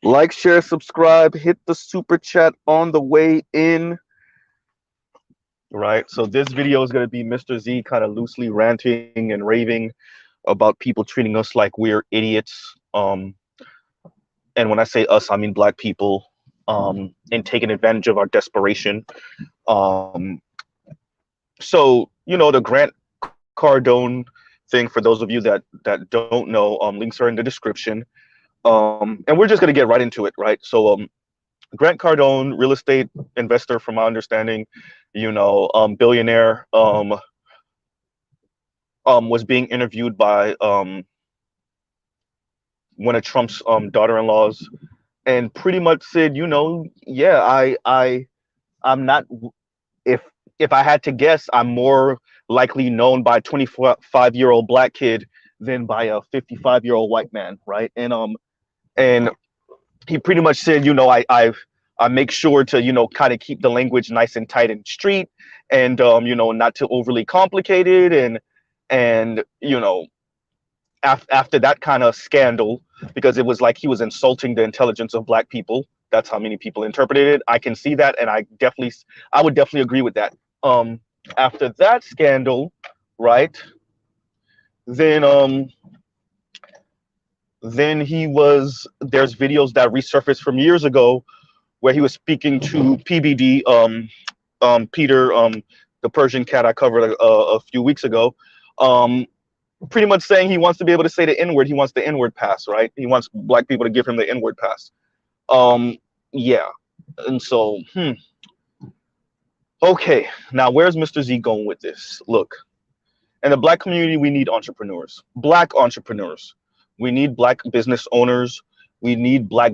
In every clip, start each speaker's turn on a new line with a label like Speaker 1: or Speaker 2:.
Speaker 1: Like, share, subscribe, hit the super chat on the way in. Right. So this video is going to be Mr. Z kind of loosely ranting and raving about people treating us like we're idiots. And when I say us, I mean black people, and taking advantage of our desperation. Um, so, the Grant Cardone thing, for those of you that don't know, links are in the description. And we're just going to get right into it, right? So Grant Cardone, real estate investor, from my understanding, billionaire, was being interviewed by one of Trump's daughter-in-laws, and pretty much said, yeah, I'm not. If if I had to guess, I'm more likely known by a 25-year-old black kid than by a 55-year-old white man, right? And he pretty much said, I make sure to, kind of keep the language nice and tight and street, and not too overly complicated, and after that kind of scandal, because it was like he was insulting the intelligence of black people. That's how many people interpreted it. I can see that, and I would definitely agree with that. After that scandal, right? Then there's videos that resurfaced from years ago where he was speaking to PBD, Peter, the Persian cat I covered a few weeks ago, pretty much saying he wants to be able to say the N-word. He wants the N-word pass, right? He wants black people to give him the N-word pass. Yeah. And so, okay, now where's Mr. Z going with this? Look, in the black community, we need entrepreneurs, black entrepreneurs. We need black business owners. We need black,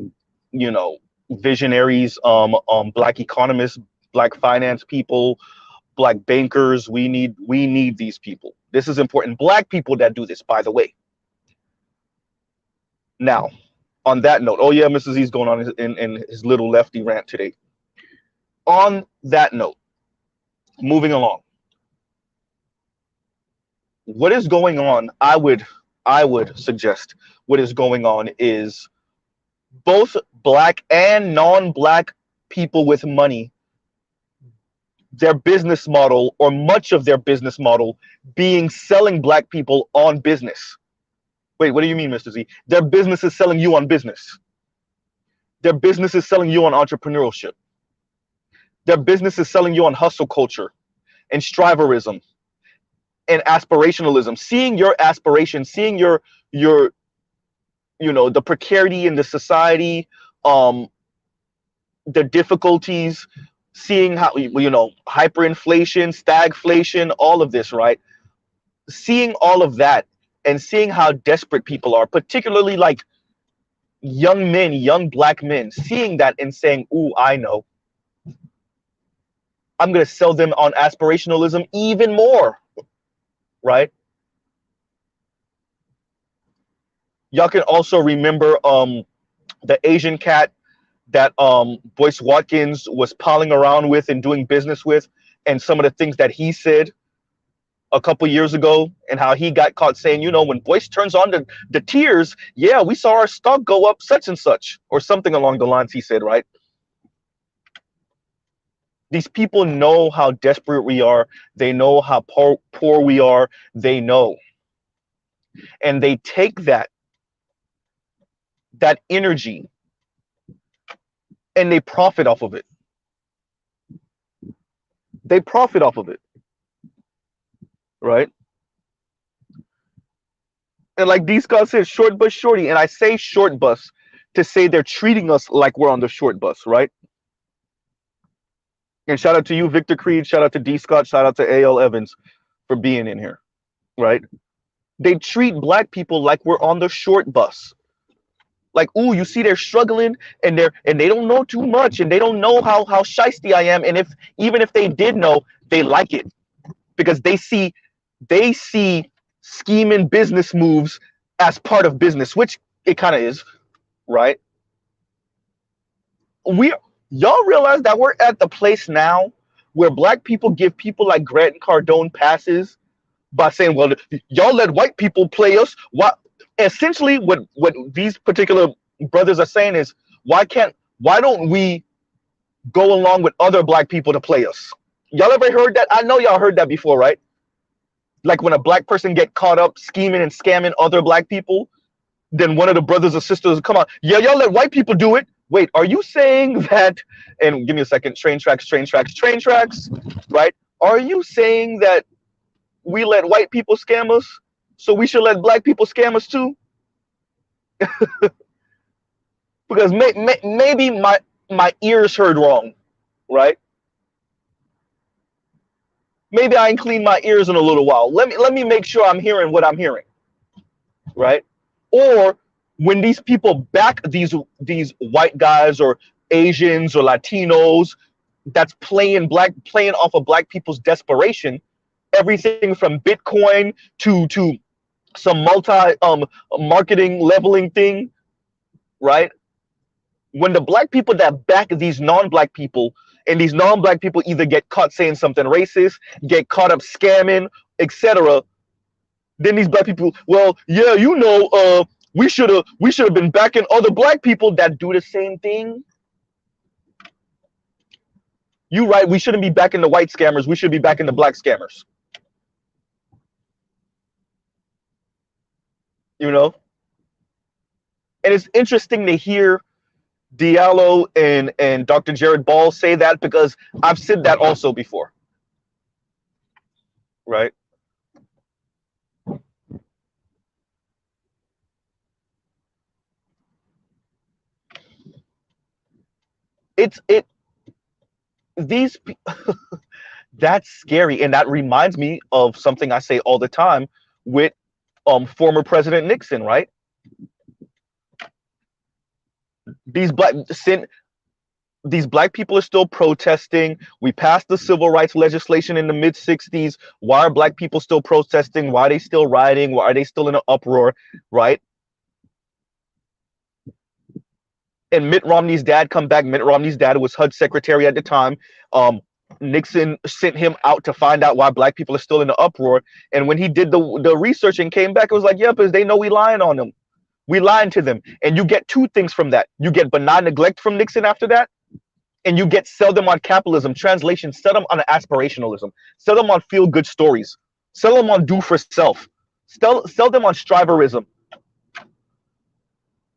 Speaker 1: visionaries, black economists, black finance people, black bankers. We need these people. This is important. Black people that do this, by the way. Now, on that note, oh yeah, Mr. Z's going on in his little lefty rant today. On that note, moving along. What is going on? I would suggest what is going on is both black and non-black people with money, their business model, or much of their business model, being selling black people on business. Wait, what do you mean, Mr. Z? Their business is selling you on business. Their business is selling you on entrepreneurship. Their business is selling you on hustle culture and striverism and aspirationalism. Seeing your aspiration, seeing your the precarity in the society, the difficulties, seeing how, hyperinflation, stagflation, all of this, right? Seeing all of that and seeing how desperate people are, particularly like young men, young black men, seeing that and saying, ooh, I know. I'm going to sell them on aspirationalism even more, right? Y'all can also remember the Asian cat that Boyce Watkins was palling around with and doing business with, and some of the things that he said a couple years ago, and how he got caught saying, when Boyce turns on the tears, yeah, we saw our stock go up such and such, or something along the lines he said, right? These people know how desperate we are. They know how poor we are. They know. And they take that energy and they profit off of it. They profit off of it. Right? And like D. Scott says, short bus shorty. And I say short bus to say they're treating us like we're on the short bus, right? And shout out to you, Victor Creed. Shout out to D. Scott. Shout out to A.L. Evans for being in here, right? They treat black people like we're on the short bus. Like, ooh, you see, they're struggling, and they don't know too much, and they don't know how shiesty I am. And even if they did know, they like it because they see scheming business moves as part of business, which it kind of is, right? Y'all realize that we're at the place now where black people give people like Grant Cardone passes by saying, well, y'all let white people play us. What essentially what these particular brothers are saying is, Why don't we go along with other black people to play us? Y'all ever heard that? I know y'all heard that before, right? Like when a black person get caught up scheming and scamming other black people, then one of the brothers or sisters come on, yeah, y'all let white people do it. Wait, are you saying that? And give me a second. Train tracks, right? Are you saying that we let white people scam us, so we should let black people scam us too? Because maybe my ears heard wrong, right? Maybe I ain't cleaned my ears in a little while. Let me make sure I'm hearing what I'm hearing, right? Or when these people back these white guys or Asians or Latinos that's playing off of black people's desperation, everything from Bitcoin to some multi marketing leveling thing, right? When the black people that back these non-black people, and these non-black people either get caught saying something racist, get caught up scamming, etc., then these black people, well, yeah, we should have been backing other black people that do the same thing. You right, we shouldn't be backing the white scammers, we should be backing the black scammers. You know? And it's interesting to hear Diallo and Dr. Jared Ball say that, because I've said that also before. Right? These that's scary, and that reminds me of something I say all the time with former President Nixon, right? These black people are still protesting. We passed the civil rights legislation in the mid-60s. Why are black people still protesting? Why are they still rioting? Why are they still in an uproar, right? And Mitt Romney's dad come back. Mitt Romney's dad was HUD secretary at the time. Nixon sent him out to find out why black people are still in the uproar. And when he did the research and came back, it was like, yeah, because they know we lying on them. We lying to them. And you get two things from that. You get benign neglect from Nixon after that, and you get sell them on capitalism. Translation, sell them on aspirationalism. Sell them on feel-good stories. Sell them on do for self. Sell them on striverism.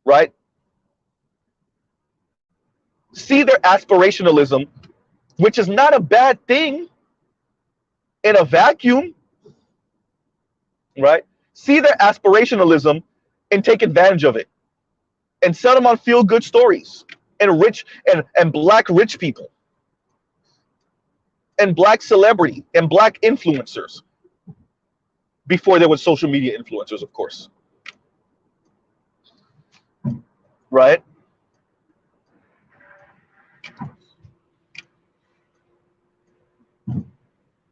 Speaker 1: Right? See their aspirationalism, which is not a bad thing in a vacuum, right? See their aspirationalism and take advantage of it, and sell them on feel-good stories, and rich and black rich people, and black celebrity, and black influencers, before there was social media influencers, of course, right?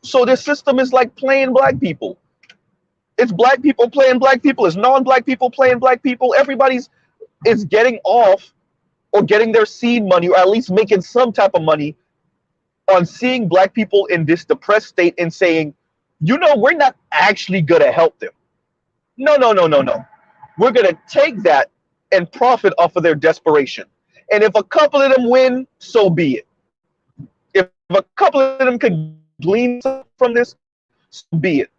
Speaker 1: So this system is like playing black people. It's black people playing black people. It's non-black people playing black people. Everybody's is getting off, or getting their seed money, or at least making some type of money on seeing black people in this depressed state and saying, we're not actually gonna help them. No. We're gonna take that and profit off of their desperation. And if a couple of them win, so be it. If a couple of them could glean from this, so be it.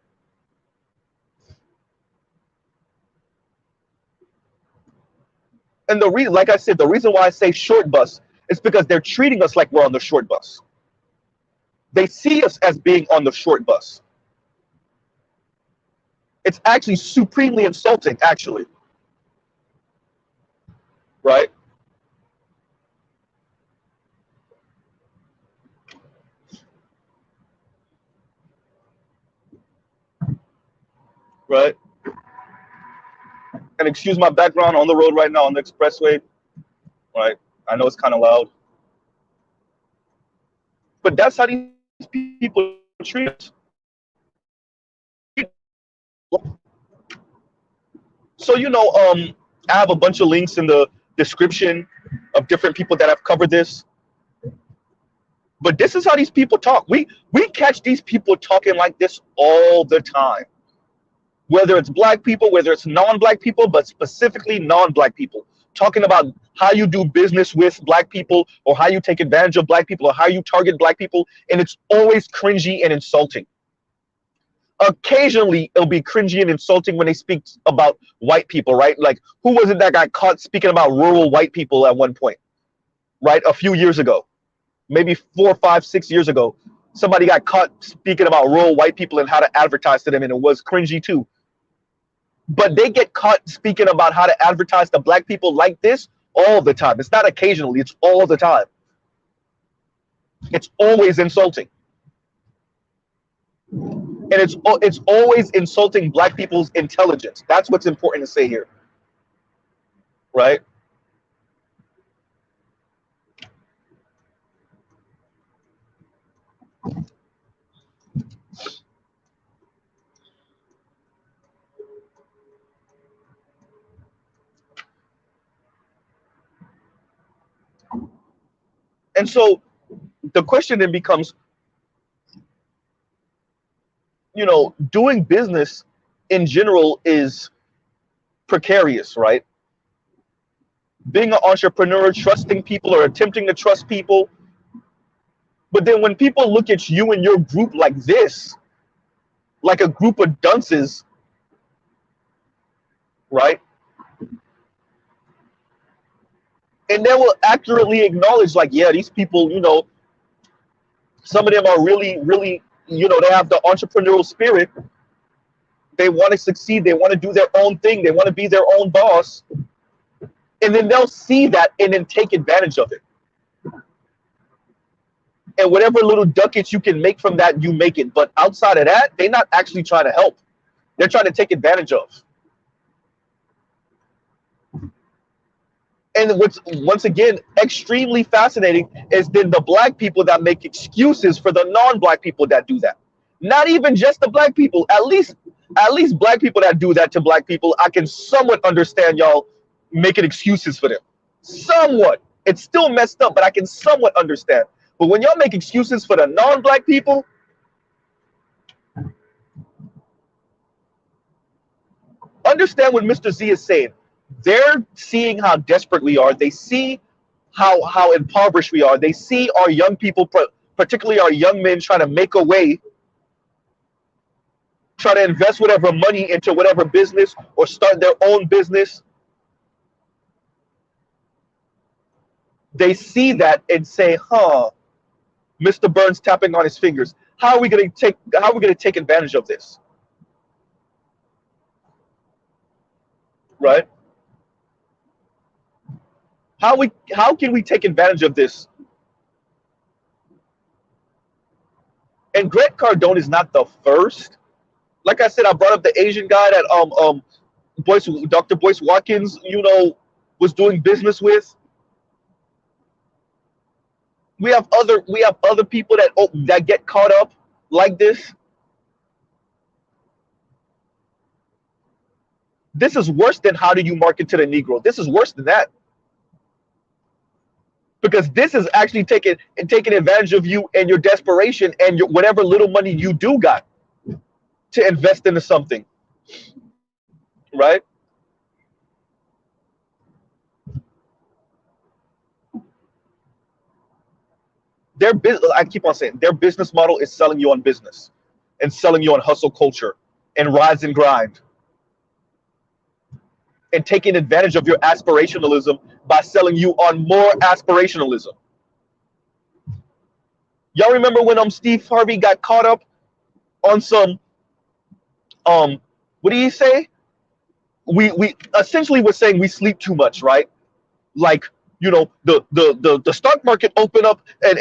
Speaker 1: And the reason, like I said, the reason why I say short bus is because they're treating us like we're on the short bus. They see us as being on the short bus. It's actually supremely insulting, actually. Right? Right? And excuse my background, on the road right now on the expressway. Right? I know it's kind of loud. But that's how these people treat us. So, I have a bunch of links in the description of different people that have covered this. But this is how these people talk. We catch these people talking like this all the time. Whether it's black people, whether it's non-black people, but specifically non-black people, talking about how you do business with black people, or how you take advantage of black people, or how you target black people, and it's always cringy and insulting. Occasionally it'll be cringy and insulting when they speak about white people, right? Like, who was it that got caught speaking about rural white people at one point, right? A few years ago, maybe 4, 5, 6 years ago, somebody got caught speaking about rural white people and how to advertise to them, and it was cringy too. But they get caught speaking about how to advertise to black people like this all the time. It's not occasionally, it's all the time. It's always insulting. And it's always insulting black people's intelligence. That's what's important to say here, right? And so the question then becomes, doing business in general is precarious, right? Being an entrepreneur, trusting people or attempting to trust people. But then when people look at you and your group like this, like a group of dunces, right? And they will accurately acknowledge, like, yeah, these people, some of them are really, really, they have the entrepreneurial spirit. They want to succeed. They want to do their own thing. They want to be their own boss. And then they'll see that and then take advantage of it. And whatever little ducats you can make from that, you make it. But outside of that, they're not actually trying to help. They're trying to take advantage of. And what's, once again, extremely fascinating is then the black people that make excuses for the non-black people that do that. Not even just the black people. At least black people that do that to black people, I can somewhat understand y'all making excuses for them. Somewhat. It's still messed up, but I can somewhat understand. But when y'all make excuses for the non-black people, understand what Mr. Z is saying. They're seeing how desperate we are. They see how impoverished we are. They see our young people, particularly our young men, trying to make a way, try to invest whatever money into whatever business or start their own business. They see that and say, huh, Mr. Burns tapping on his fingers. How are we going to take advantage of this? Right? How can we take advantage of this? And Grant Cardone is not the first. Like I said, I brought up the Asian guy that Dr. Boyce Watkins, was doing business with. We have other people that get caught up like this. This is worse than how do you market to the Negro. This is worse than that. Because this is actually taking advantage of you and your desperation and your whatever little money you do got to invest into something, right? I keep on saying, their business model is selling you on business and selling you on hustle culture and rise and grind and taking advantage of your aspirationalism by selling you on more aspirationalism. Y'all remember when Steve Harvey got caught up on some what did he say? We essentially were saying we sleep too much, right? Like, the stock market opened up and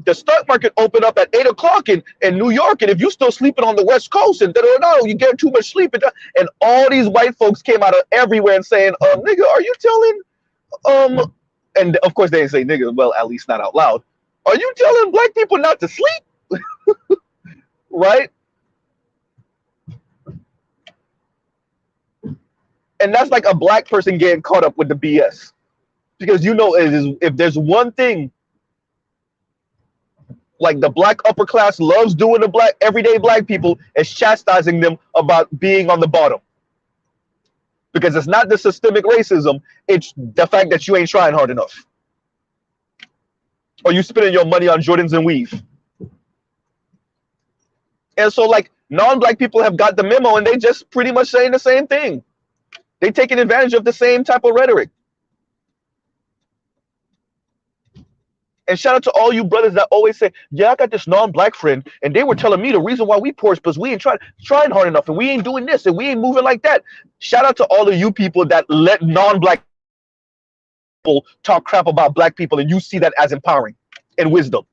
Speaker 1: the stock market opened up at 8 o'clock in New York, and if you're still sleeping on the West Coast and no, you get too much sleep, and all these white folks came out of everywhere and saying, nigga, are you telling and of course they didn't say nigga, well, at least not out loud. Are you telling black people not to sleep? Right? And that's like a black person getting caught up with the BS. Because if there's one thing like the black upper class loves doing to everyday black people, is chastising them about being on the bottom. Because it's not the systemic racism, it's the fact that you ain't trying hard enough. Or you spending your money on Jordans and weave. And so like non-black people have got the memo and they just pretty much saying the same thing. They taking advantage of the same type of rhetoric. And shout out to all you brothers that always say, yeah, I got this non-black friend, and they were telling me the reason why we poor is because we ain't trying hard enough, and we ain't doing this, and we ain't moving like that. Shout out to all of you people that let non-black people talk crap about black people, and you see that as empowering and wisdom.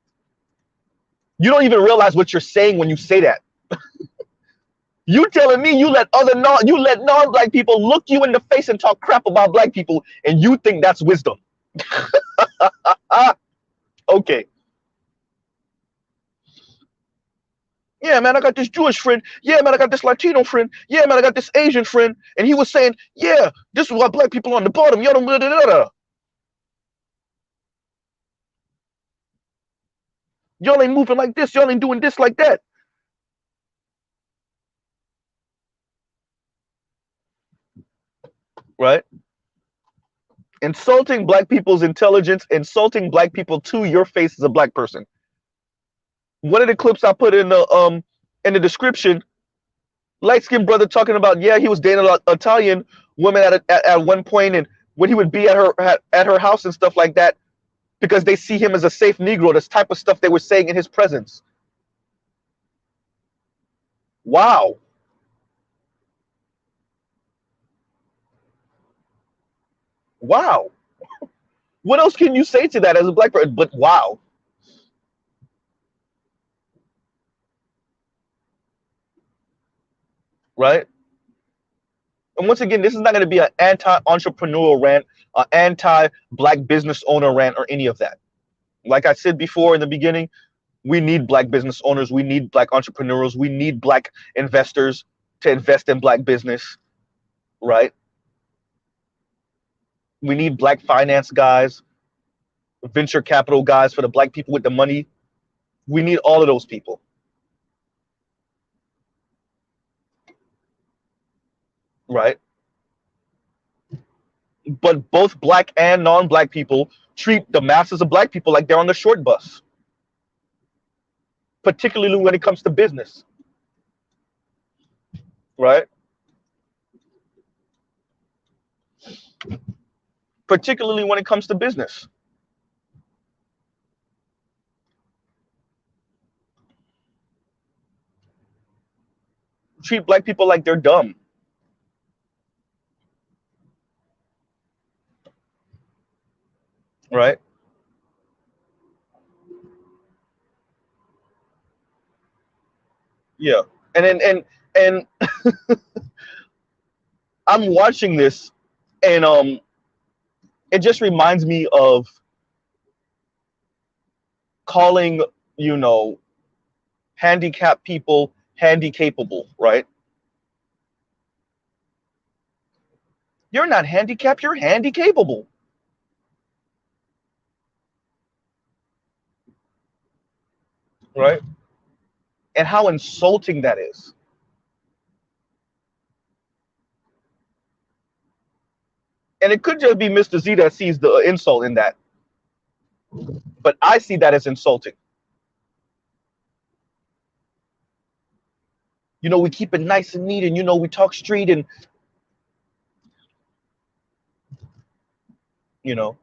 Speaker 1: You don't even realize what you're saying when you say that. You telling me you let non-black people look you in the face and talk crap about black people, and you think that's wisdom. Okay. Yeah, man, I got this Jewish friend. Yeah, man, I got this Latino friend. Yeah, man, I got this Asian friend. And he was saying, yeah, this is why black people on the bottom. Y'all ain't moving like this. Y'all ain't doing this like that. Right? Insulting black people's intelligence, insulting black people to your face as a black person. One of the clips I put in the description, light-skinned brother talking about, yeah, he was dating an Italian woman at one point, and when he would be at her house and stuff like that, because they see him as a safe Negro, this type of stuff they were saying in his presence. Wow. Wow. What else can you say to that as a black person? But wow. Right? And once again, this is not going to be an anti-entrepreneurial rant, an anti-black business owner rant, or any of that. Like I said before in the beginning, we need black business owners. We need black entrepreneurs. We need black investors to invest in black business. Right? We need black finance guys, venture capital guys for the black people with the money. We need all of those people. Right? But both black and non-black people treat the masses of black people like they're on the short bus, particularly when it comes to business. Right? Particularly when it comes to business. Treat black people like they're dumb. Right? Yeah. And I'm watching this, and it just reminds me of calling, you know, handicapped people handy-capable, right? You're not handicapped, you're handy-capable. Right? And how insulting that is. And it could just be Mr. Z that sees the insult in that. But I see that as insulting. You know, we keep it nice and neat, and you know, we talk street, and you know,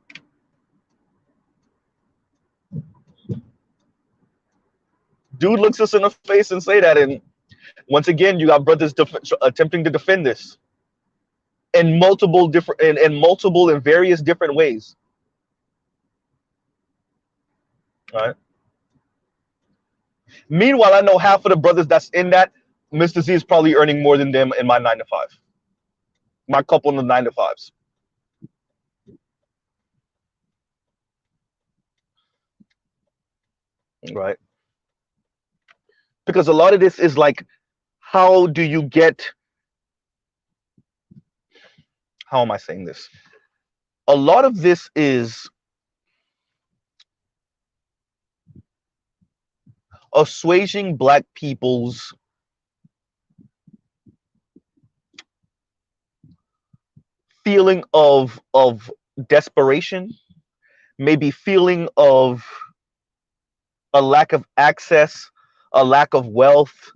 Speaker 1: dude looks us in the face and say that, and once again, you got brothers attempting to defend this in multiple different, in multiple and various different ways. All right. Meanwhile, I know half of the brothers that's in that, Mr. Z is probably earning more than them in my 9 to 5. My couple in the 9 to 5s. Right. Because a lot of this is like, how do you get, how am I saying this? A lot of this is assuaging black people's feeling of desperation, maybe feeling of a lack of access, a lack of wealth,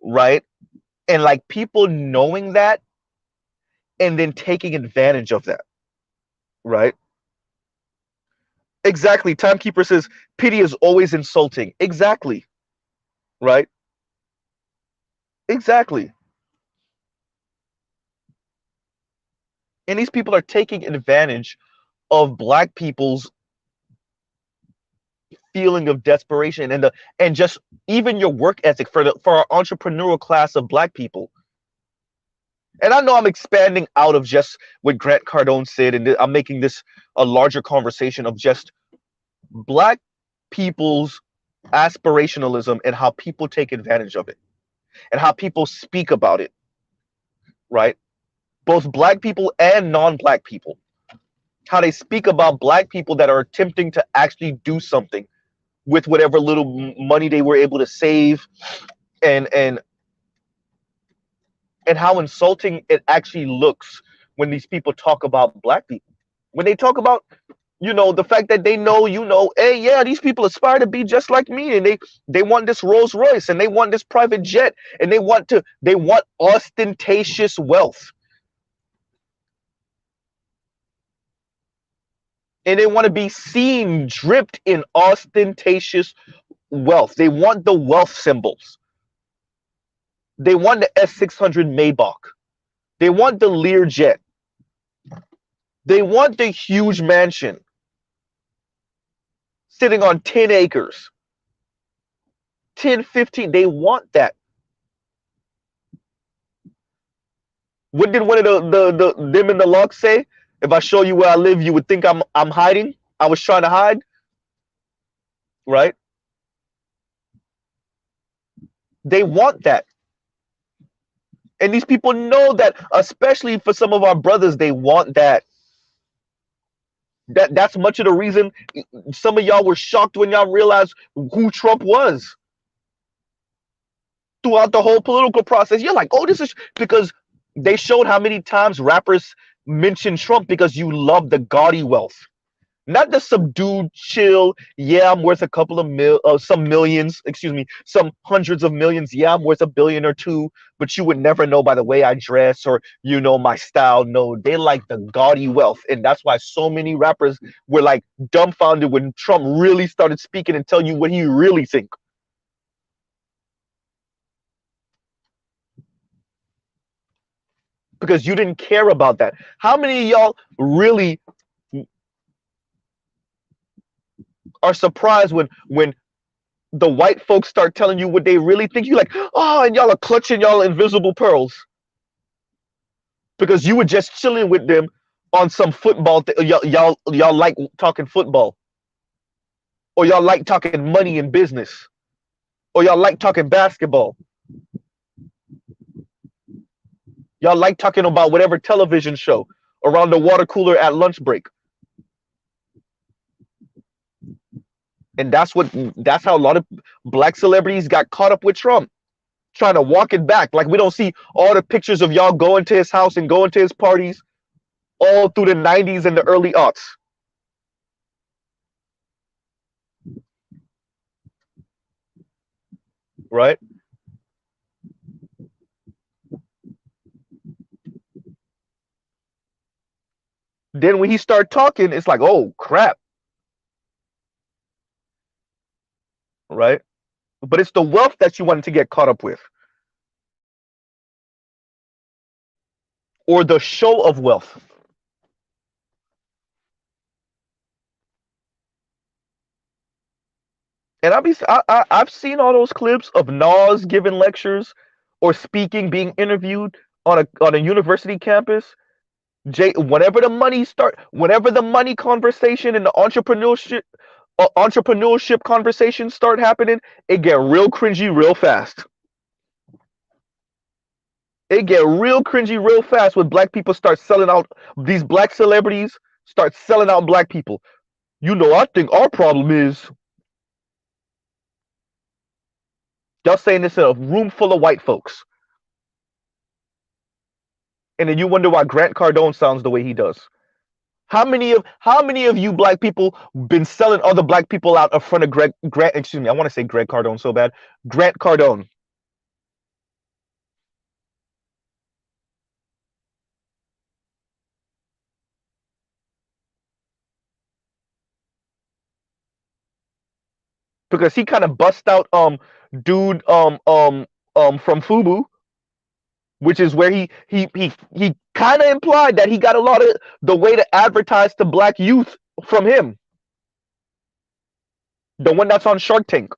Speaker 1: right? And like people knowing that and then taking advantage of that, right? Exactly. Timekeeper says pity is always insulting. Exactly. Right? Exactly. And these people are taking advantage of black people's feeling of desperation and just even your work ethic for our entrepreneurial class of black people. And I know I'm expanding out of just what Grant Cardone said, and I'm making this a larger conversation of just black people's aspirationalism and how people take advantage of it and how people speak about it, right? Both black people and non-black people, how they speak about black people that are attempting to actually do something with whatever little money they were able to save, and and how insulting it actually looks when these people talk about black people, when they talk about, the fact that they know, hey, yeah, these people aspire to be just like me, and they want this Rolls Royce, and they want this private jet, and they want ostentatious wealth, and they want to be seen dripped in ostentatious wealth. They want the wealth symbols. They want the S600 Maybach. They want the Learjet. They want the huge mansion sitting on 10 acres, 10, 15. They want that. What did one of the them in the lock say? If I show you where I live, you would think I'm hiding. I was trying to hide, right? They want that. And these people know that, especially for some of our brothers, they want that. That's much of the reason some of y'all were shocked when y'all realized who Trump was throughout the whole political process. You're like, oh, this is because they showed how many times rappers mention Trump because you love the gaudy wealth. Not the subdued, chill, yeah, I'm worth a couple of some millions, excuse me, some hundreds of millions. Yeah, I'm worth a billion or two, but you would never know by the way I dress or, my style. No, they like the gaudy wealth. And that's why so many rappers were like dumbfounded when Trump really started speaking and tell you what he really think. Because you didn't care about that. How many of y'all really are surprised when the white folks start telling you what they really think? You like, oh, and y'all are clutching y'all invisible pearls because you were just chilling with them on some football. Y'all like talking football, or y'all like talking money and business, or y'all like talking basketball. Y'all like talking about whatever television show around the water cooler at lunch break. And that's how a lot of black celebrities got caught up with Trump, trying to walk it back. Like we don't see all the pictures of y'all going to his house and going to his parties all through the 90s and the early aughts. Right? Then when he started talking, it's like, oh crap. Right? But it's the wealth that you wanted to get caught up with. Or the show of wealth. And I've seen all those clips of Nas giving lectures or speaking, being interviewed on a university campus. Whenever the money conversation and the entrepreneurship conversations start happening, it get real cringy real fast. It get real cringy real fast when black people start selling out these black celebrities, start selling out black people. I think our problem is y'all saying this in a room full of white folks. And then you wonder why Grant Cardone sounds the way he does. How many of you black people been selling other black people out in front of Grant, excuse me, I want to say Greg Cardone so bad. Grant Cardone. Because he kind of bust out dude from Fubu, which is where he kind of implied that he got a lot of the way to advertise to black youth from him. The one that's on Shark Tank,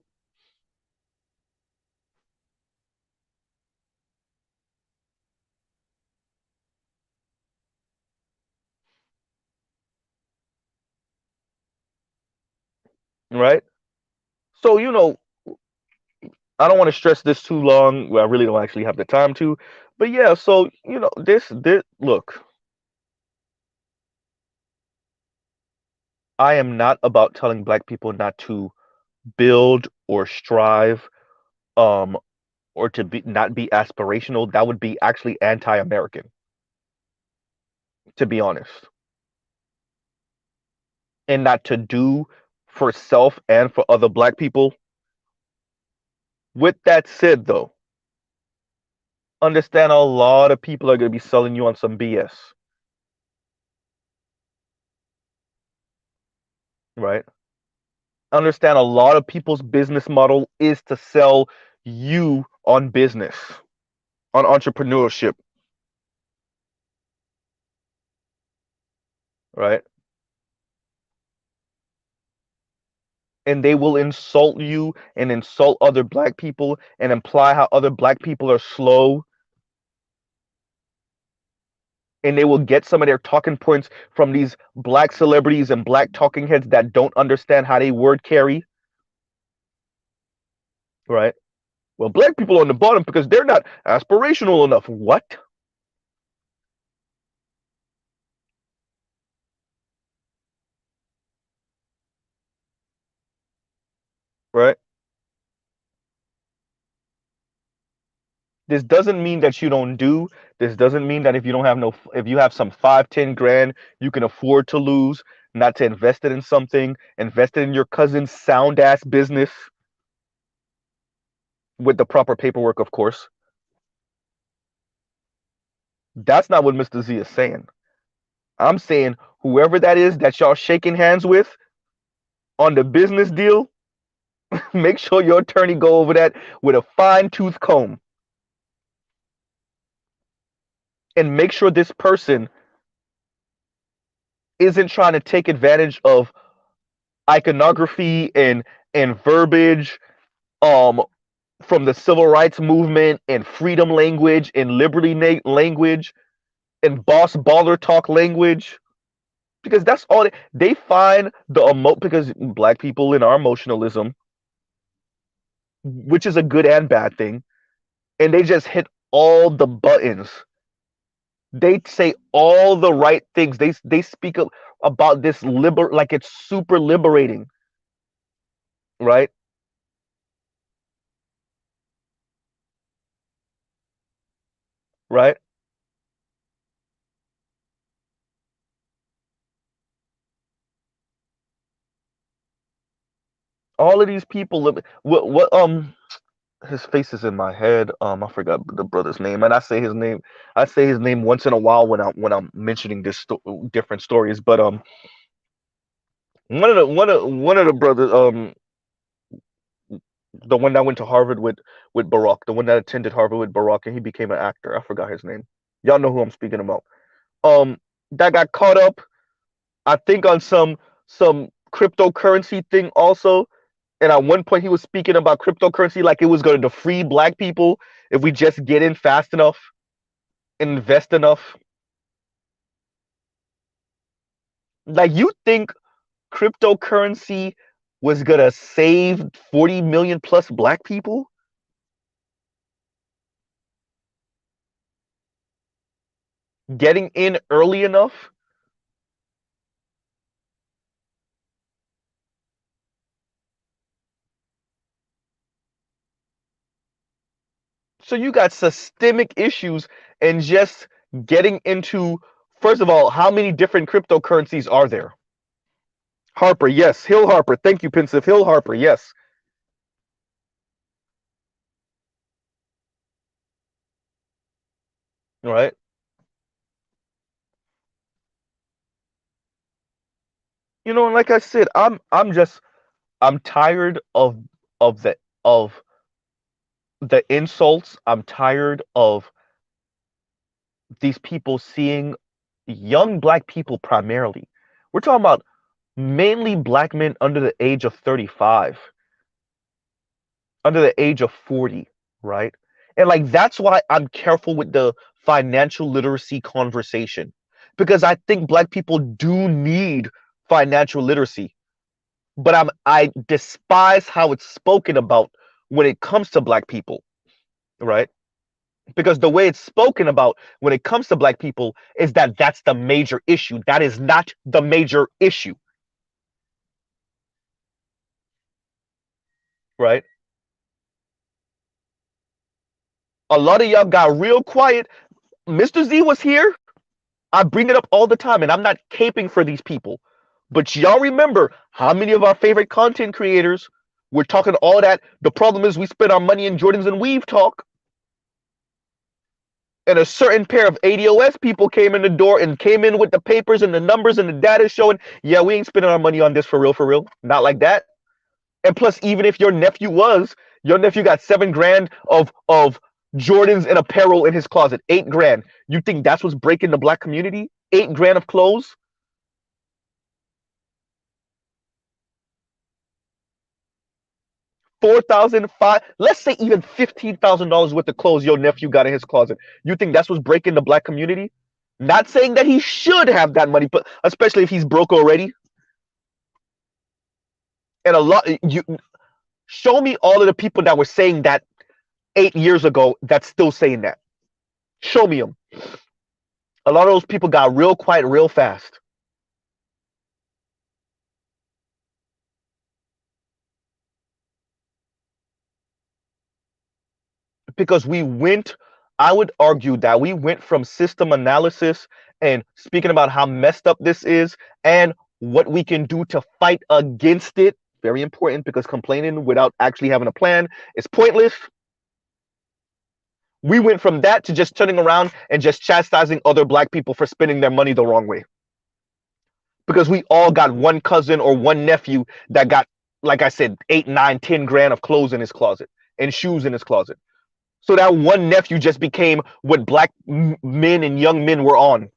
Speaker 1: right? So I don't want to stress this too long. Well, I really don't actually have the time to, but yeah. So this look. I am not about telling black people not to build or strive, um, or to be not be aspirational. That would be actually anti-American, to be honest, and not to do for self and for other black people. With that said, though, understand a lot of people are going to be selling you on some BS, right? Understand a lot of people's business model is to sell you on business, on entrepreneurship, right? And they will insult you and insult other black people and imply how other black people are slow, and they will get some of their talking points from these black celebrities and black talking heads that don't understand how they word carry, right? Well, black people are on the bottom because they're not aspirational enough. What? Right? This doesn't mean that you don't do. This doesn't mean that if you have some 5, 10 grand, you can afford to lose, not to invest it in something, invest it in your cousin's sound ass business with the proper paperwork, of course. That's not what Mr. Z is saying. I'm saying whoever that is that y'all shaking hands with on the business deal, make sure your attorney go over that with a fine tooth comb and make sure this person isn't trying to take advantage of iconography and verbiage um from the civil rights movement and freedom language and liberty language and boss baller talk language, because that's all they find because black people in our emotionalism, which is a good and bad thing, and they just hit all the buttons. They say all the right things. They speak about this like it's super liberating, right? Right? All of these people what his face is in my head. I forgot the brother's name, and I say his name once in a while when I'm mentioning different stories. But one of the brothers, the one that went to Harvard with Barack, the one that attended Harvard with Barack, and he became an actor. I forgot his name. Y'all know who I'm speaking about. Um, that got caught up, I think, on some cryptocurrency thing also. And at one point, he was speaking about cryptocurrency like it was going to free black people if we just get in fast enough and invest enough. Like, you think cryptocurrency was going to save 40 million plus black people? Getting in early enough? So you got systemic issues and just getting into, first of all, how many different cryptocurrencies are there? Harper, yes. Hill Harper. Thank you, Pensive. Hill Harper, yes. All right. You know, and like I said, I'm tired of of the insults. I'm tired of these people seeing young black people primarily. We're talking about mainly black men under the age of 35, under the age of 40, right? And like that's why I'm careful with the financial literacy conversation, because I think black people do need financial literacy, but I despise how it's spoken about when it comes to black people, right? Because the way it's spoken about when it comes to black people is that that's the major issue. That is not the major issue, right? A lot of y'all got real quiet. Mr. Z was here. I bring it up all the time, and I'm not caping for these people. But y'all remember how many of our favorite content creators were talking all that? The problem is we spend our money in Jordans and Weave talk. And a certain pair of ADOS people came in the door and came in with the papers and the numbers and the data showing, yeah, we ain't spending our money on this for real, for real. Not like that. And plus, even if your nephew got 7 grand of Jordans and apparel in his closet, 8 grand. You think that's what's breaking the black community? 8 grand of clothes? 4,000, let's say even $15,000 worth of clothes your nephew got in his closet. You think that's what's breaking the black community? Not saying that he should have that money, but especially if he's broke already. And a lot, you show me all of the people that were saying that 8 years ago that's still saying that. Show me them. A lot of those people got real quiet real fast because I would argue that we went from system analysis and speaking about how messed up this is and what we can do to fight against it. Very important, because complaining without actually having a plan is pointless. We went from that to just turning around and just chastising other black people for spending their money the wrong way. Because we all got one cousin or one nephew that got, like I said, 8, 9, 10 grand of clothes in his closet and shoes in his closet. So that one nephew just became what black men and young men were on.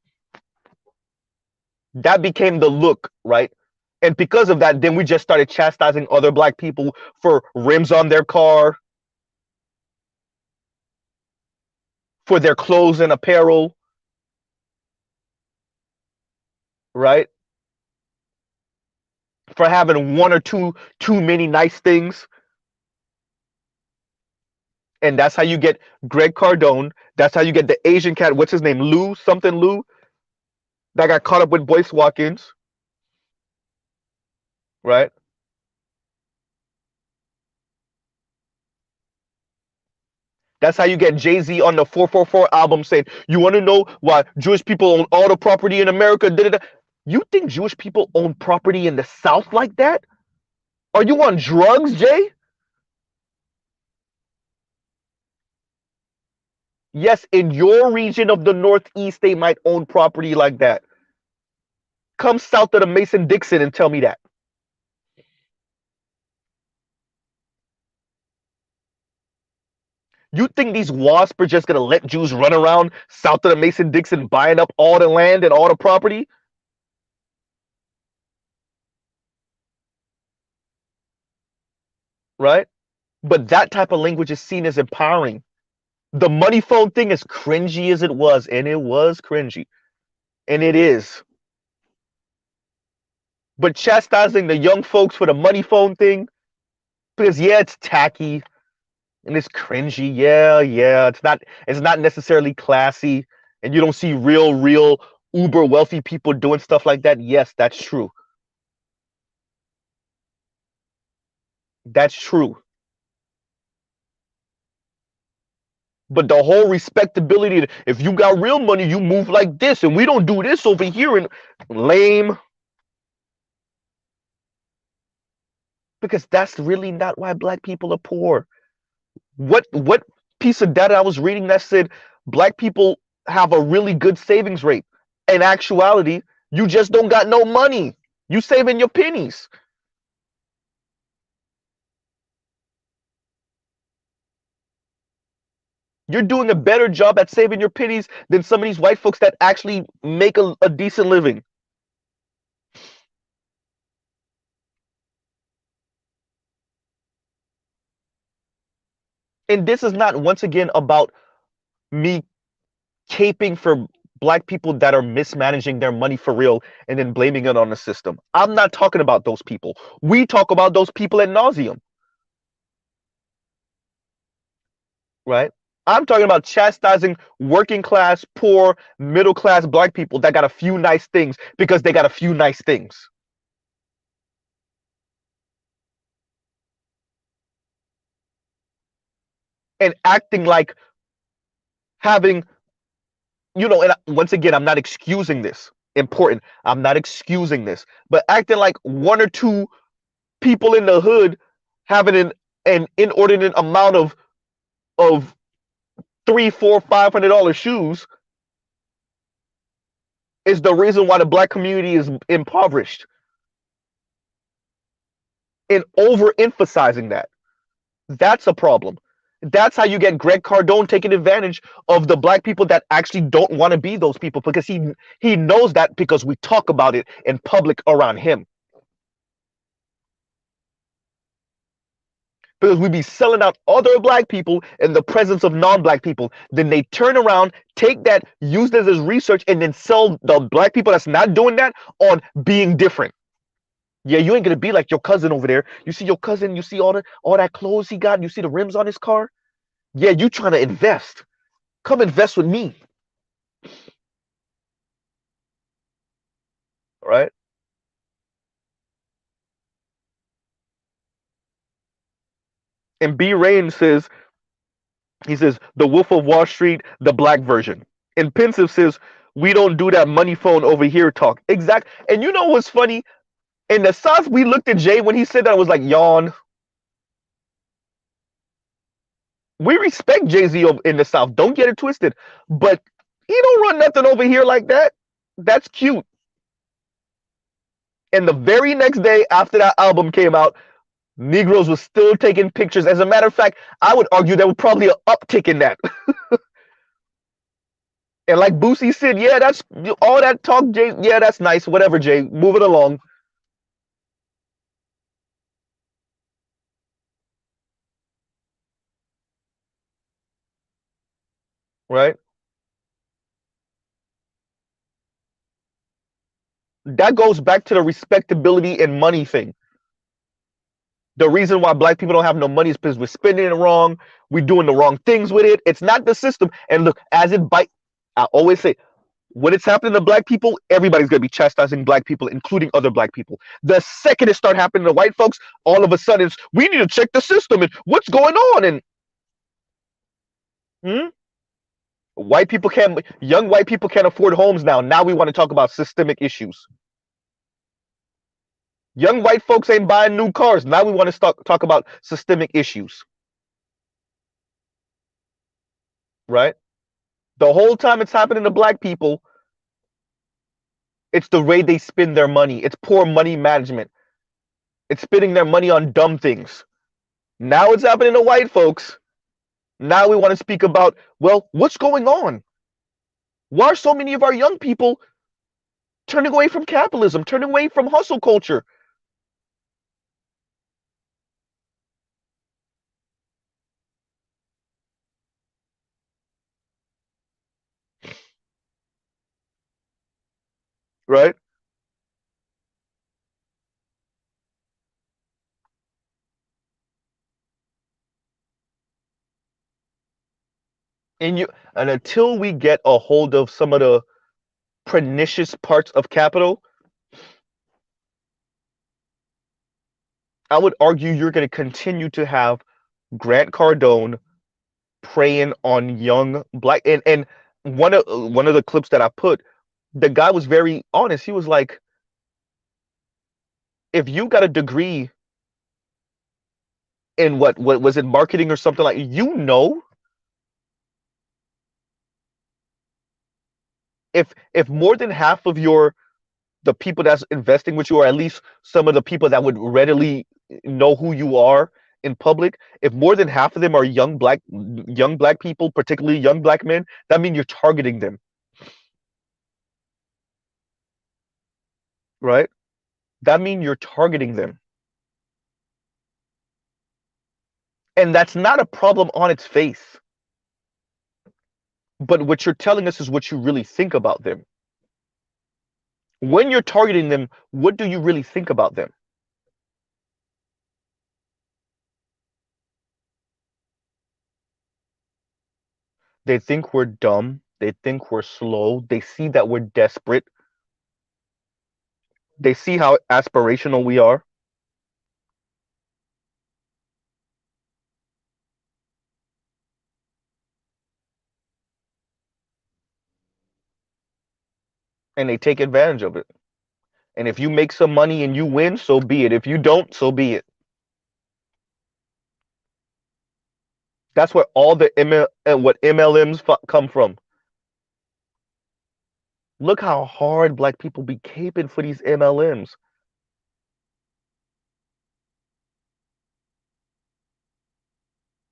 Speaker 1: That became the look, right? And because of that, then we just started chastising other black people for rims on their car, for their clothes and apparel, right? For having one or two too many nice things. And that's how you get Grant Cardone. That's how you get the Asian cat. What's his name? Lou, something Lou, that got caught up with Boyce Watkins, right? That's how you get Jay-Z on the 444 album saying, you want to know why Jewish people own all the property in America? Da-da-da. You think Jewish people own property in the South like that? Are you on drugs, Jay? Yes, in your region of the Northeast, they might own property like that. Come south of the Mason-Dixon and tell me that. You think these WASP are just going to let Jews run around south of the Mason-Dixon buying up all the land and all the property? Right? But that type of language is seen as empowering. The money phone thing, as cringy as it was, and it was cringy, and it is. But chastising the young folks for the money phone thing, because yeah, it's tacky and it's cringy. Yeah, yeah, it's not necessarily classy, and you don't see real uber wealthy people doing stuff like that. Yes, that's true. That's true. But the whole respectability, if you got real money, you move like this, and we don't do this over here, and lame. Because that's really not why black people are poor. What piece of data I was reading that said black people have a really good savings rate? In actuality, you just don't got no money. You saving your pennies. You're doing a better job at saving your pennies than some of these white folks that actually make a decent living. And this is not once again about me caping for black people that are mismanaging their money for real and then blaming it on the system. I'm not talking about those people. We talk about those people at nauseum, right? I'm talking about chastising working class, poor, middle class black people that got a few nice things because they got a few nice things and acting like having, and once again, I'm not excusing this. Important. I'm not excusing this, but acting like one or two people in the hood having an inordinate amount of three, four, $500 shoes is the reason why the black community is impoverished, and overemphasizing that. That's a problem. That's how you get Grant Cardone taking advantage of the black people that actually don't want to be those people, because he knows that because we talk about it in public around him. Because we be selling out other black people in the presence of non-black people. Then they turn around, take that, use this as research, and then sell the black people that's not doing that on being different. Yeah, you ain't gonna be like your cousin over there. You see your cousin, you see all that clothes he got, you see the rims on his car. Yeah, you trying to invest. Come invest with me, right? And B Rain says, he says, the Wolf of Wall Street, the black version. And Pensive says, we don't do that money phone over here talk. Exact. And you know what's funny? In the South, we looked at Jay when he said that. I was like, yawn. We respect Jay-Z in the South. Don't get it twisted. But he don't run nothing over here like that. That's cute. And the very next day after that album came out, Negroes was still taking pictures. As a matter of fact, I would argue there was probably an uptick in that. And like Boosie said, yeah, that's all that talk, Jay. Yeah, that's nice. Whatever, Jay. Move it along. Right? That goes back to the respectability and money thing. The reason why black people don't have no money is because we're spending it wrong. We're doing the wrong things with it. It's not the system. And look, as it bite, I always say, when it's happening to black people, everybody's gonna be chastising black people, including other black people. The second it start happening to white folks, all of a sudden it's, we need to check the system and what's going on. And hmm? Young white people can't afford homes now. Now we want to talk about systemic issues. Young white folks ain't buying new cars. Now we want to talk about systemic issues, right? The whole time it's happening to black people, it's the way they spend their money. It's poor money management. It's spending their money on dumb things. Now it's happening to white folks. Now we want to speak about, well, what's going on? Why are so many of our young people turning away from capitalism, turning away from hustle culture? Right? And until we get a hold of some of the pernicious parts of capital, I would argue you're going to continue to have Grant Cardone preying on young black, and one of the clips that I put, the guy was very honest. He was like, if you got a degree in what was it, marketing or something, like, if more than half of the people that's investing with you, or at least some of the people that would readily know who you are in public, if more than half of them are young black people, particularly young black men, that means you're targeting them, right? That means you're targeting them. And that's not a problem on its face. But what you're telling us is what you really think about them. When you're targeting them, what do you really think about them? They think we're dumb. They think we're slow. They see that we're desperate. They see how aspirational we are, and they take advantage of it. And if you make some money and you win, so be it. If you don't, so be it. That's where all the what MLMs come from. Look how hard black people be caping for these MLMs.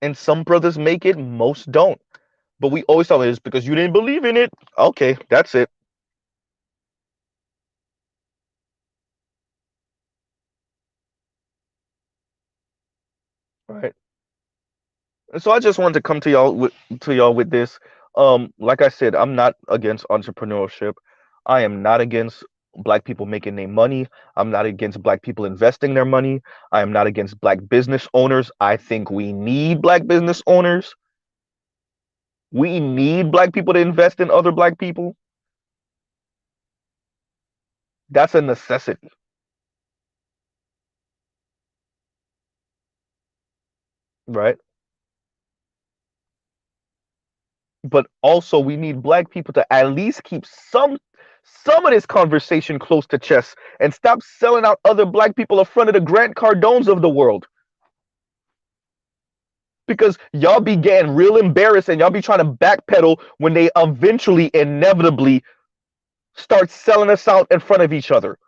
Speaker 1: And some brothers make it, most don't. But we always tell it is because you didn't believe in it. Okay, that's it. Right. And so I just wanted to come to y'all with this. Like I said, I'm not against entrepreneurship. I am not against black people making their money. I'm not against black people investing their money. I am not against black business owners. I think we need black business owners. We need black people to invest in other black people. That's a necessity, right? But also we need black people to at least keep some of this conversation close to chest and stop selling out other black people in front of the Grant Cardones of the world. Because y'all be getting real embarrassed and y'all be trying to backpedal when they eventually, inevitably start selling us out in front of each other.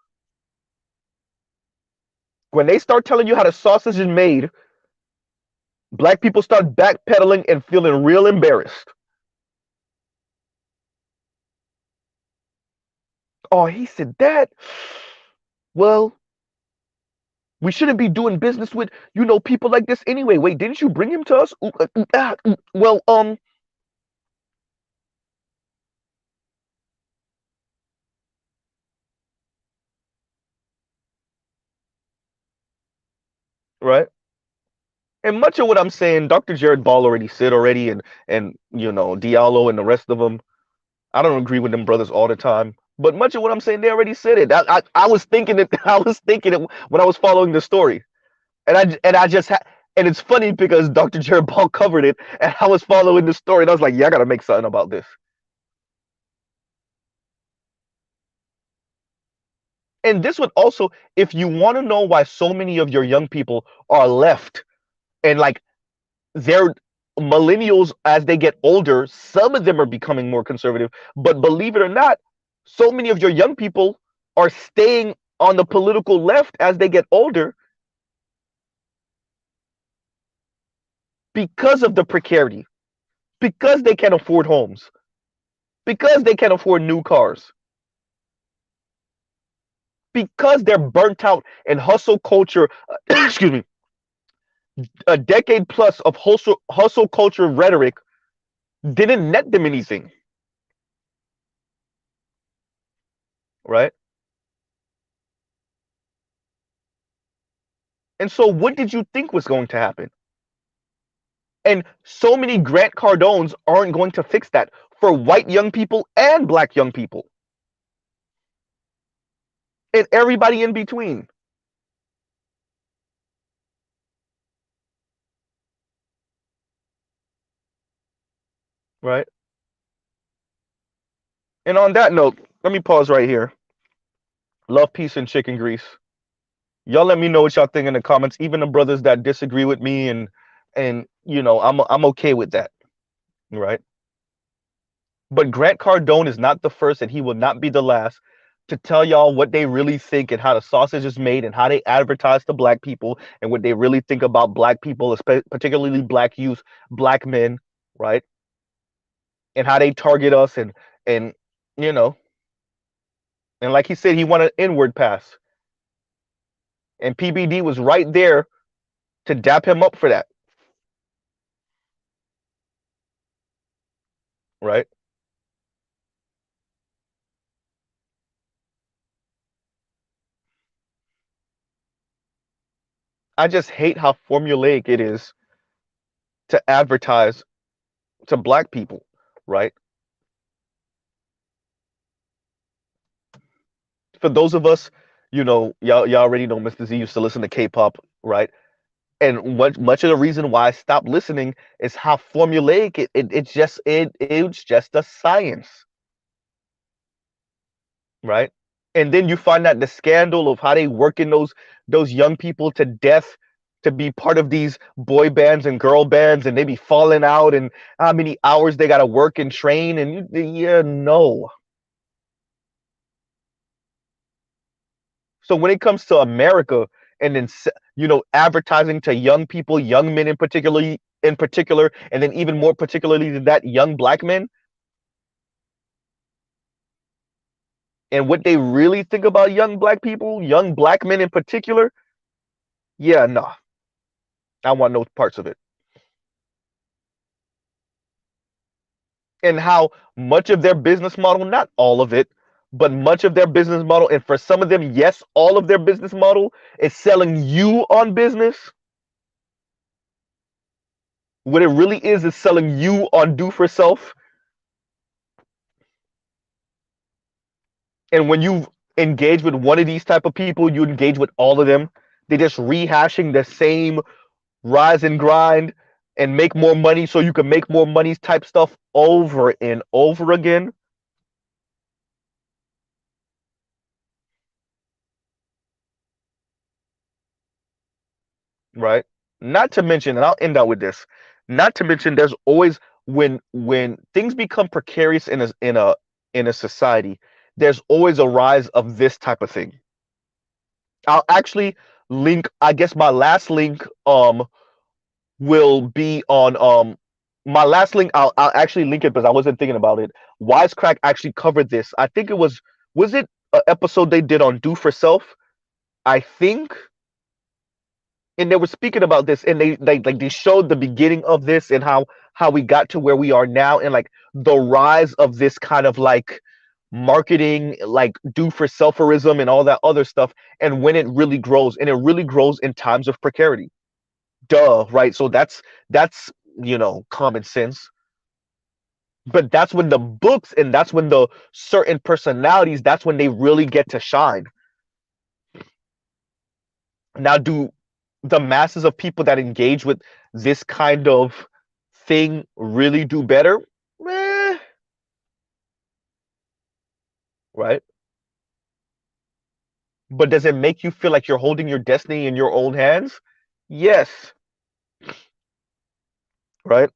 Speaker 1: When they start telling you how the sausage is made, black people start backpedaling and feeling real embarrassed. Oh, he said that. Well, we shouldn't be doing business with, people like this anyway. Wait, didn't you bring him to us? Well, right. And much of what I'm saying, Dr. Jared Ball already said already, and Diallo and the rest of them. I don't agree with them brothers all the time, but much of what I'm saying, they already said it. I was thinking it. I was thinking it when I was following the story, and I just and it's funny because Dr. Jared Ball covered it, and I was following the story, and I was like, yeah, I gotta make something about this. And this would also, if you want to know why so many of your young people are left and like they're millennials as they get older, some of them are becoming more conservative, but believe it or not, so many of your young people are staying on the political left as they get older because of the precarity, because they can't afford homes, because they can't afford new cars, because they're burnt out in hustle culture. Excuse me, a decade plus of hustle culture rhetoric didn't net them anything, right? And so, what did you think was going to happen? And so many Grant Cardones aren't going to fix that for white young people and black young people and everybody in between. right? And on that note, let me pause right here. Love, peace, and chicken grease. Y'all let me know what y'all think in the comments. Even the brothers that disagree with me, and I'm okay with that, right? But Grant Cardone is not the first, and he will not be the last to tell y'all what they really think and how the sausage is made and how they advertise to black people and what they really think about black people, particularly black youth, black men, right? And how they target us and you know, and like he said, he wanted an inward pass, and PBD was right there to dap him up for that, right? I just hate how formulaic it is to advertise to black people, right? For those of us, y'all already know Mr. Z used to listen to K-pop, right? And what much of the reason why I stopped listening is how formulaic it's just a science, right? And then you find out the scandal of how they working those young people to death to be part of these boy bands and girl bands, and they be falling out, and how many hours they gotta work and train, and yeah, no. So when it comes to America, and then advertising to young people, young men in particular, and then even more particularly than that, young black men, and what they really think about young black people, young black men in particular, yeah, nah, I want no parts of it. And how much of their business model, not all of it, but much of their business model, and for some of them, yes, all of their business model is selling you on business. What it really is selling you on do for self. And when you engage with one of these type of people, you engage with all of them. They're just rehashing the same rise and grind and make more money so you can make more money type stuff over and over again, right? Not to mention, and I'll end out with this. Not to mention, there's always when things become precarious in a society, there's always a rise of this type of thing. I'll actually link. I guess my last link will be on my last link. I'll actually link it because I wasn't thinking about it. Wisecrack actually covered this. I think it was it an episode they did on Do for Self? I think, and they were speaking about this, and they showed the beginning of this and how we got to where we are now, and like the rise of this kind of like marketing, like do for selferism and all that other stuff, and when it really grows, and it really grows in times of precarity. Duh, right? So that's common sense. But that's when the books, and that's when the certain personalities, that's when they really get to shine. Now, do the masses of people that engage with this kind of thing really do better? Eh, right? But does it make you feel like you're holding your destiny in your own hands? Yes, right?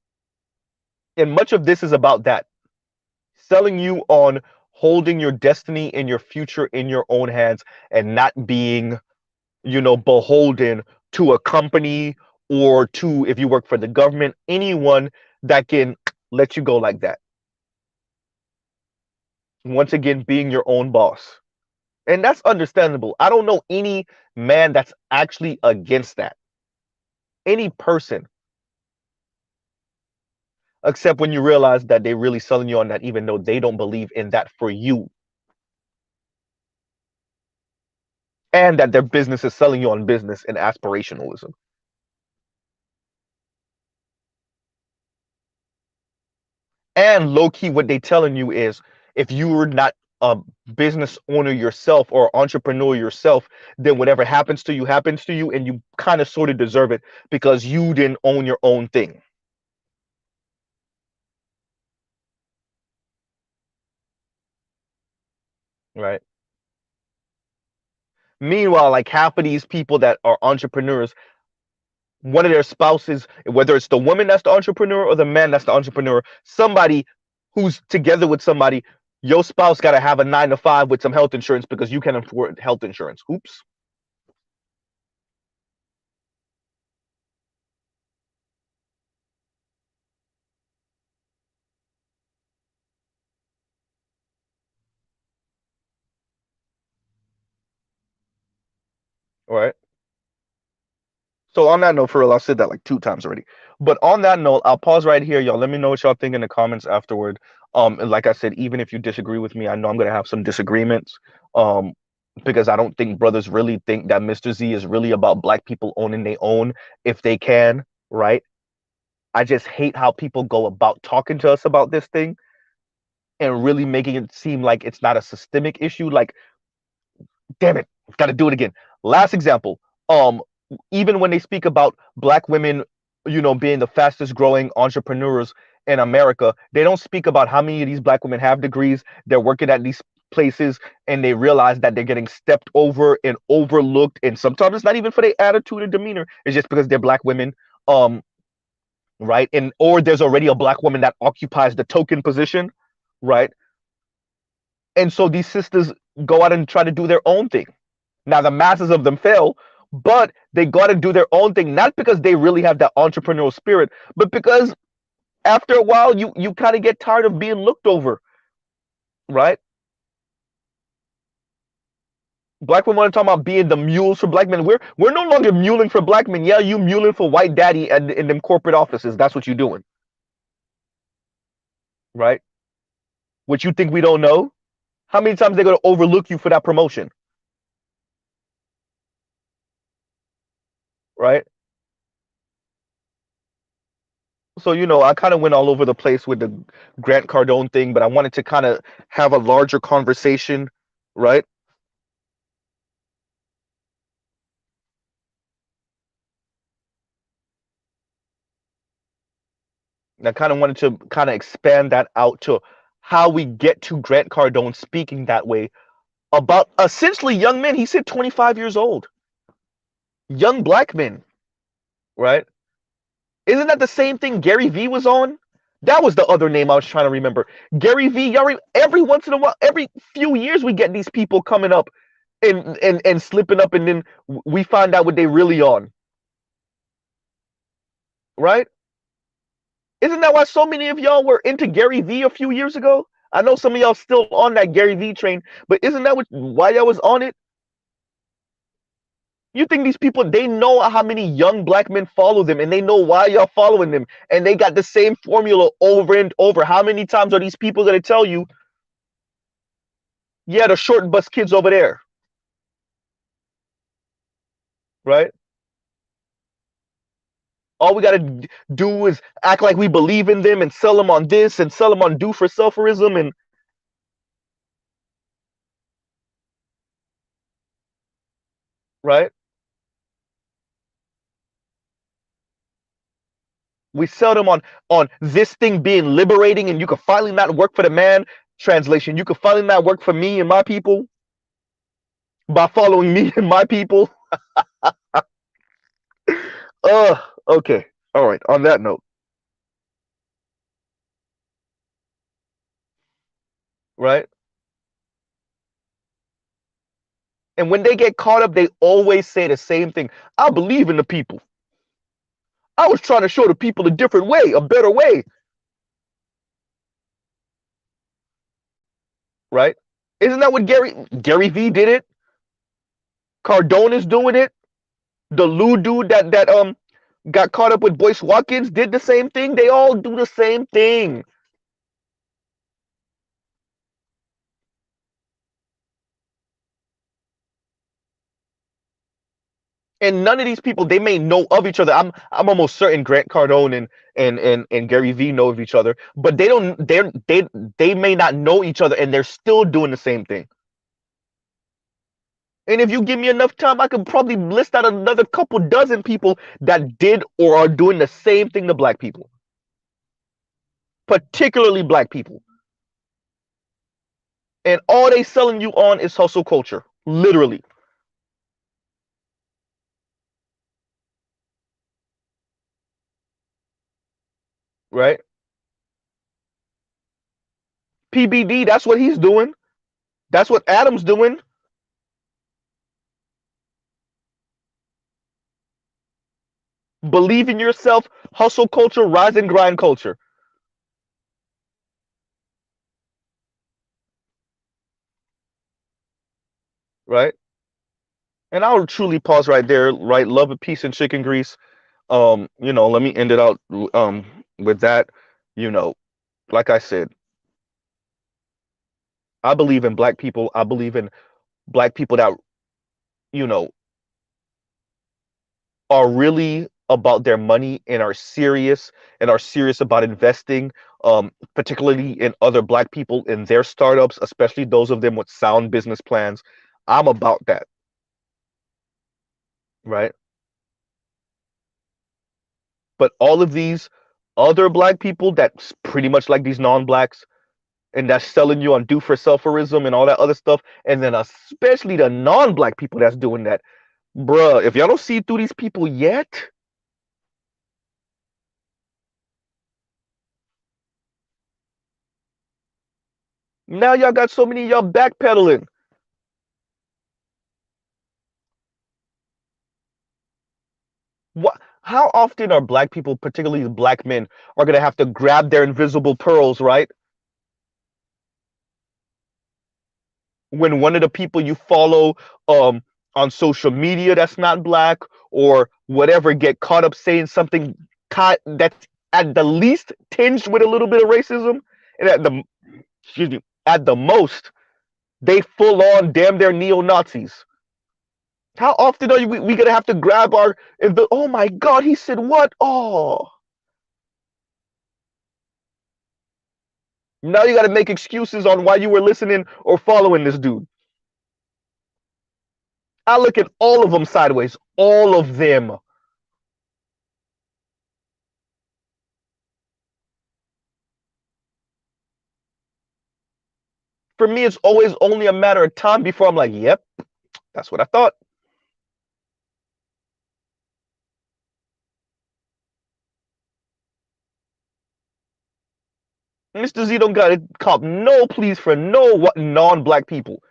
Speaker 1: And much of this is about that, selling you on holding your destiny and your future in your own hands and not being, beholden to a company or to, if you work for the government, anyone that can let you go like that. Once again, being your own boss. And that's understandable. I don't know any man that's actually against that. Any person, except when you realize that they're really selling you on that, even though they don't believe in that for you. And that their business is selling you on business and aspirationalism. And low key, what they telling you is if you were not a business owner yourself or entrepreneur yourself, then whatever happens to you, and you kind of sort of deserve it because you didn't own your own thing. right? Meanwhile, like half of these people that are entrepreneurs, one of their spouses, whether it's the woman that's the entrepreneur or the man that's the entrepreneur, somebody who's together with somebody, your spouse got to have a 9 to 5 with some health insurance because you can afford health insurance. Oops. All right. So on that note, for real, I said that like 2 times already. But on that note, I'll pause right here, y'all. Let me know what y'all think in the comments afterward. And like I said, even if you disagree with me, I know I'm gonna have some disagreements. Um, because I don't think brothers really think that Mr. Z is really about black people owning their own if they can, right? I just hate how people go about talking to us about this thing and really making it seem like it's not a systemic issue. Like, damn it, I've got to do it again. Last example. Um, Even when they speak about black women, being the fastest growing entrepreneurs in America, they don't speak about how many of these black women have degrees, they're working at these places, and they realize that they're getting stepped over and overlooked. And sometimes it's not even for their attitude or demeanor, it's just because they're black women. Um, right? And or there's already a black woman that occupies the token position, right? And so these sisters go out and try to do their own thing. Now the masses of them fail, but they got to do their own thing, not because they really have that entrepreneurial spirit, but because after a while you kind of get tired of being looked over, right? Black women want to talk about being the mules for black men. We're no longer muling for black men. Yeah, you muling for white daddy and in them corporate offices. That's what you're doing, right? What you think we don't know? How many times they're gonna overlook you for that promotion, right? So I kind of went all over the place with the Grant Cardone thing, but I wanted to kind of have a larger conversation, right? And I kind of wanted to kind of expand that out to how we get to Grant Cardone speaking that way about essentially young men. He said 25 years old, young black men, right? Isn't that the same thing Gary V was on? That was the other name I was trying to remember. Gary V. Every once in a while, every few years, we get these people coming up and slipping up, and then we find out what they really on, right? Isn't that why so many of y'all were into Gary V a few years ago? I know some of y'all still on that Gary V train, but isn't that why y'all was on it? You think these people, they know how many young black men follow them, and they know why y'all following them, and they got the same formula over and over. How many times are these people going to tell you, yeah, the short bus kids over there, right? All we got to do is act like we believe in them and sell them on this and sell them on do for selferism, and right? We sell them on this thing being liberating, and you can finally not work for the man. Translation: you can finally not work for me and my people by following me and my people. Okay. All right. On that note, right? And when they get caught up, they always say the same thing. I believe in the people. I was trying to show the people a different way, a better way, right? Isn't that what Gary V did it? Cardone is doing it. The Lou dude that got caught up with Boyce Watkins did the same thing. They all do the same thing. And none of these people, they may know of each other. I'm almost certain Grant Cardone and Gary V know of each other, but they may not know each other, and they're still doing the same thing. And if you give me enough time, I could probably list out another couple dozen people that did or are doing the same thing to black people, particularly black people. and all they selling you on is hustle culture, literally, right? PBD, that's what he's doing. That's what Adam's doing. Believe in yourself, hustle culture, rise and grind culture, right? And I'll truly pause right there, right? Love and peace and chicken grease. Let me end it out with that. You know, like I said, I believe in black people. I believe in black people that, you know, are really about their money and are serious about investing, particularly in other black people in their startups, especially those of them with sound business plans. I'm about that, right? But all of these other black people that's pretty much like these non-blacks and that's selling you on do for selferism and all that other stuff, and then especially the non-black people that's doing that, bruh, if y'all don't see through these people yet, now y'all got so many of y'all backpedaling. What? How often are black people, particularly black men, are gonna have to grab their invisible pearls, right? When one of the people you follow um on social media that's not black or whatever get caught up saying something that's at the least tinged with a little bit of racism, and at the excuse me, at the most, they full on damn they're neo Nazis. How often are we gonna have to grab our oh my god, he said what? Oh, now you gotta make excuses on why you were listening or following this dude. I look at all of them sideways, all of them. For me, it's always only a matter of time before I'm like, yep, that's what I thought. Mr. Z don't got to cop no pleas for no what non-black people.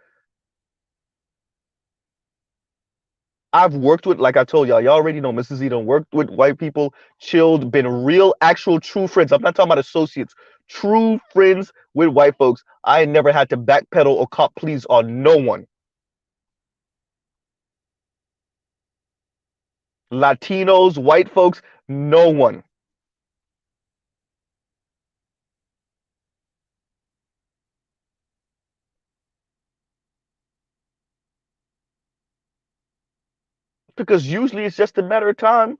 Speaker 1: I've worked with, like I told y'all, y'all already know Mr. Z don't worked with white people, chilled, been real, actual, true friends. I'm not talking about associates, true friends with white folks. I ain't never had to backpedal or cop pleas on no one. Latinos, white folks, no one. Because usually it's just a matter of time.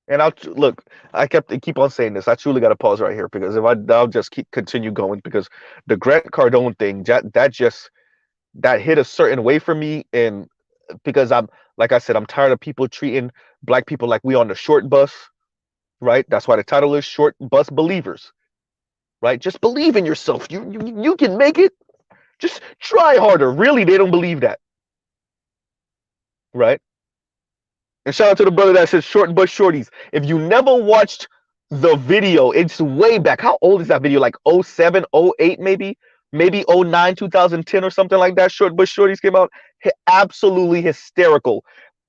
Speaker 1: And look. I keep on saying this. I truly got to pause right here because if I'll just keep continue going because the Grant Cardone thing that hit a certain way for me, and because I'm like I said, I'm tired of people treating black people like we on the short bus, right? That's why the title is Short Bus Believers, right? Just believe in yourself. You can make it. Just try harder. Really, they don't believe that, right? And shout out to the brother that says short but shorties. If you never watched the video, it's way back. How old is that video? Like 07, 08 maybe? Maybe 09, 2010 or something like that. Short but shorties came out. Absolutely hysterical.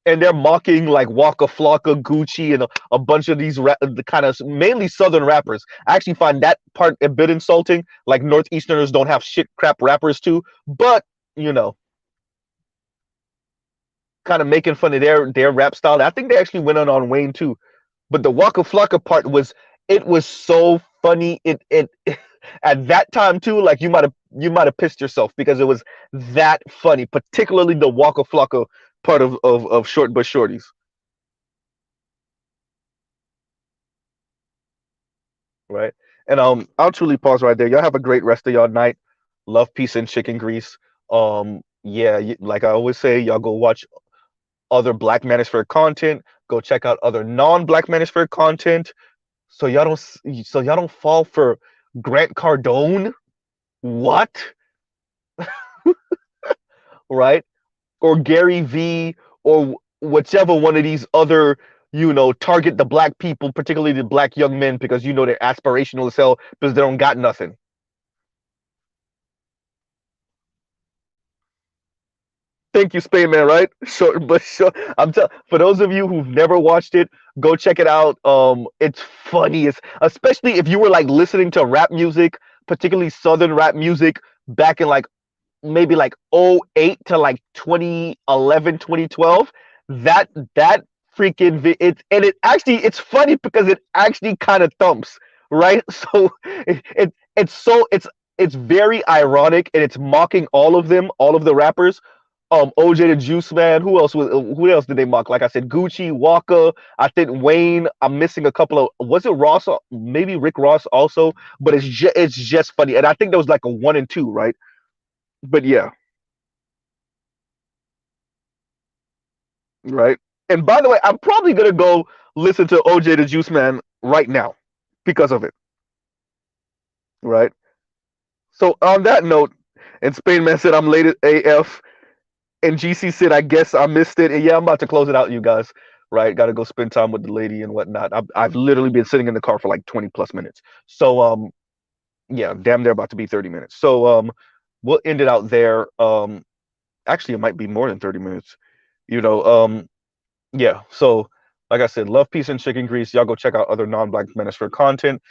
Speaker 1: And they're mocking like Waka Flocka, Gucci, and a bunch of these the kind of mainly Southern rappers. I actually find that part a bit insulting. Like Northeasterners don't have shit crap rappers too. But, you know, kind of making fun of their rap style. I think they actually went on Wayne too. But the Waka Flocka part was so funny. It at that time too, like you might have pissed yourself because it was that funny, particularly the Waka Flocka part of Short But Shorties, right? And I'll truly pause right there. Y'all have a great rest of y'all night. Love, peace, and chicken grease. Yeah, like I always say, y'all go watch other Black Manosphere content. Go check out other non-Black Manosphere content. So y'all don't fall for Grant Cardone, what? Right? Or Gary V, or whichever one of these other, target the black people, particularly the black young men, because they're aspirational as hell because they don't got nothing. Thank you, Spain Man. Right? Short, but short. For those of you who've never watched it, go check it out. It's funny, especially if you were like listening to rap music, particularly Southern rap music, back in like maybe like '08 to like 2011, 2012. That freaking it actually, it's funny because it actually kind of thumps, right? So it's very ironic, and it's mocking all of them, all of the rappers. OJ the Juice Man. Who else did they mock? Like I said, Gucci, Walker. I think Wayne. I'm missing a couple of. Was it Ross? Maybe Rick Ross also. But it's just funny, and I think there was like a 1 and 2, right? But yeah, right. And by the way, I'm probably gonna go listen to OJ the Juice Man right now because of it, right? So on that note, and Spain Man said I'm late at AF, and GC said I guess I missed it. And yeah, I'm about to close it out, you guys. Right, got to go spend time with the lady and whatnot. I've literally been sitting in the car for like 20 plus minutes. So yeah, damn, they're about to be 30 minutes. So we'll end it out there. Actually, it might be more than 30 minutes. You know, yeah. So, like I said, love, peace, and chicken grease. Y'all go check out other non-black manosphere content.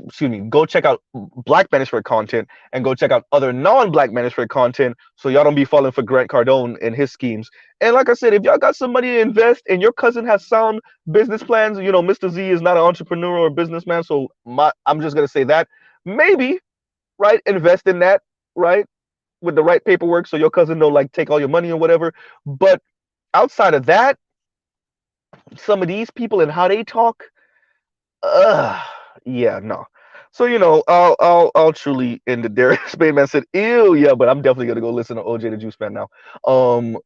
Speaker 1: Excuse me. Go check out black manosphere content, and go check out other non-black manosphere content, so y'all don't be falling for Grant Cardone and his schemes. And like I said, if y'all got some money to invest, and your cousin has sound business plans, Mr. Z is not an entrepreneur or businessman, so I'm just gonna say that maybe, right, invest in that, right, with the right paperwork, so your cousin don't like take all your money or whatever. But outside of that, some of these people and how they talk, uh, yeah, no. So I'll truly end it there. Spain Man said, "Ew, yeah," but I'm definitely gonna go listen to OJ the Juice Man now. Um,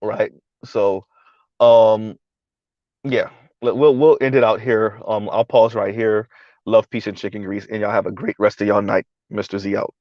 Speaker 1: right. So, um, yeah, we'll end it out here. I'll pause right here. Love, peace, and chicken grease, and y'all have a great rest of y'all night. Mr. Z out.